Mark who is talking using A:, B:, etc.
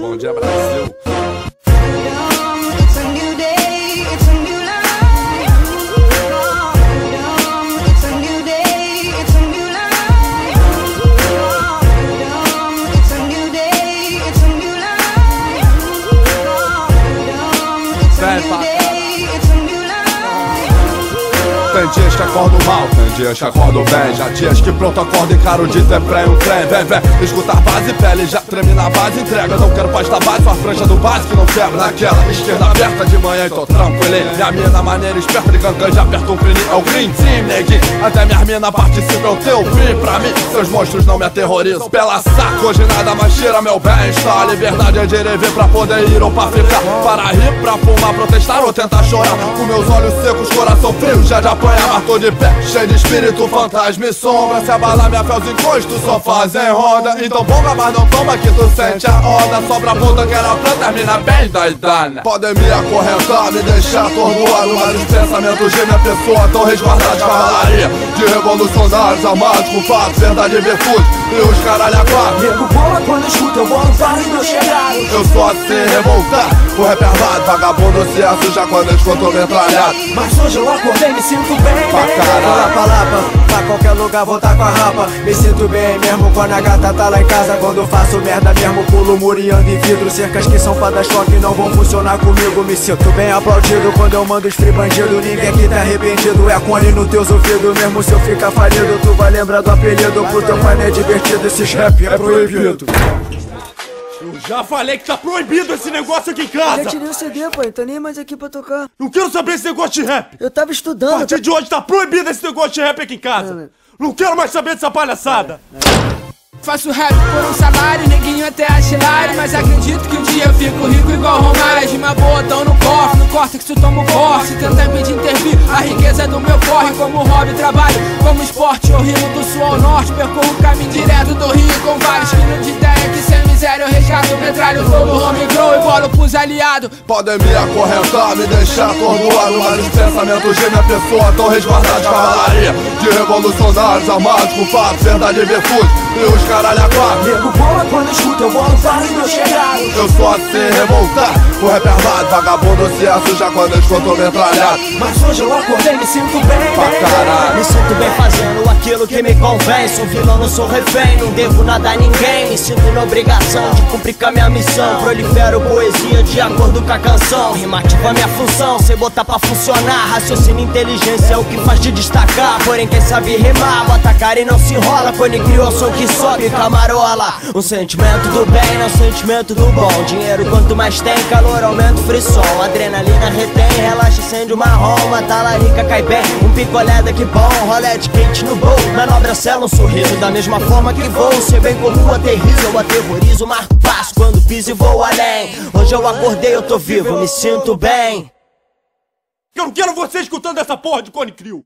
A: Bom dia, Brasil. Tem dias que acordo mal, tem dias que acordo bem. Já dias que pronto acordo, encaro de trem um trem. Vem, escutar base, pele já treme na base. Entrega, não quero pasta base, só a franja do base que não quebra. Naquela esquerda aberta de manhã e tô tranquilo. Minha mina maneira esperta de gangan, já aperta um pininho. É o Green Team, neguinho, até minha mina participa. Eu teu fim pra mim, seus monstros não me aterrorizam. Pela saco, hoje nada mais tira meu bem-estar. Liberdade é de ir e vir pra poder ir ou pra ficar. Para rir, pra fumar, protestar ou tentar chorar. Com meus olhos secos, coração frio, já de apanhar, mas tô de pé, cheio de espírito, fantasma e sombra. Se abalar minha fé, os encostos só fazem roda. Então bomba, mas não toma que tu sente a onda. Sobra a ponta que era planta, termina bem doidana. Podem me acorrentar, me deixar atordoado, mas os pensamentos de minha pessoa tão resguardados. Cavalaria de revolucionários armados com fatos, verdade e virtude e os caralho a quatro.
B: Nego bola quando escuta, eu bolo para os meus chegados.
A: Eu sou assim, revoltado, o rap armado, vagabundo se assusta quando eu escuto metralhado.
B: Mas hoje eu acordei, me sinto bem.
A: Pra caralho.
B: Lapa, pra qualquer lugar vou tá com a rapa. Me sinto bem mesmo quando a gata tá lá em casa. Quando faço merda mesmo, pulo muro e ando em vidro. Cercas que são pra dar choque não vão funcionar comigo. Me sinto bem aplaudido quando eu mando os free bandido. Ninguém aqui tá arrependido, é cone nos teus ouvidos. Mesmo se eu ficar falido, tu vai lembrar do apelido. Pro teu pai não é divertido, esse rap é proibido.
C: Eu já falei que tá proibido esse negócio aqui em casa!
D: Já tirei o CD, pai, não tô nem mais aqui pra tocar.
C: Não quero saber esse negócio de rap!
D: Eu tava
C: A
D: estudando.
C: partir de hoje tá proibido esse negócio de rap aqui em casa! Não quero mais saber dessa palhaçada!
E: Faço rap por um salário, neguinho até acha hilário. Mas acredito que um dia eu fico rico igual Romário. As rima boa tão no cofre, no córtex tu toma o corte. Tenta me intervir, a riqueza do meu corre. Como hobby, trabalho, como esporte. Eu rimo do sul ao norte, percorro o caminho direto do Rio. Com vários quilos de ideia que sem miséria eu resgato. Metralho, fogo, home grow e bolo pros aliados.
A: Podem me acorrentar, me deixar atordoado, mas os pensamentos de minha pessoa tão resguardados. Cavalaria de revolucionários armados com fatos, verdade e virtude e os caralho a quatro.
B: Nego bola quando escuta, eu bolo para os meus chegados.
A: Eu sou assim, revoltado, o rap armado, vagabundo se assusta quando eu escuto metralhado.
B: Mas hoje eu acordei, me sinto bem.
A: Pra caralho.
F: Me sinto bem fazendo aquilo que me convém. Sou vilão, não sou refém, não devo nada a ninguém. Me sinto na obrigação de cumprir com a minha missão. Prolifero poesia de acordo com a canção. Rima ativa a minha função, sei botar pra funcionar. Raciocínio e inteligência é o que faz de destacar. Porém quem sabe rimar, bota a cara e não se enrola. Quando criou o som que sobe, camarola. Um sentimento do bem, não sentimento do bom. Dinheiro quanto mais tem, calor aumenta o frisson. Adrenalina retém, relaxa, acende uma roma. Talarica cai bem, um picolé daqui bom. Rolé de quente no bowl, manobra sela um sorriso. Da mesma forma que vou, ser bem comum aterrizo. Eu aterrorizo, marco passo quando piso e vou além. Hoje eu acordei, eu tô vivo, me sinto bem.
C: Eu não quero você escutando essa porra de Cone Crew!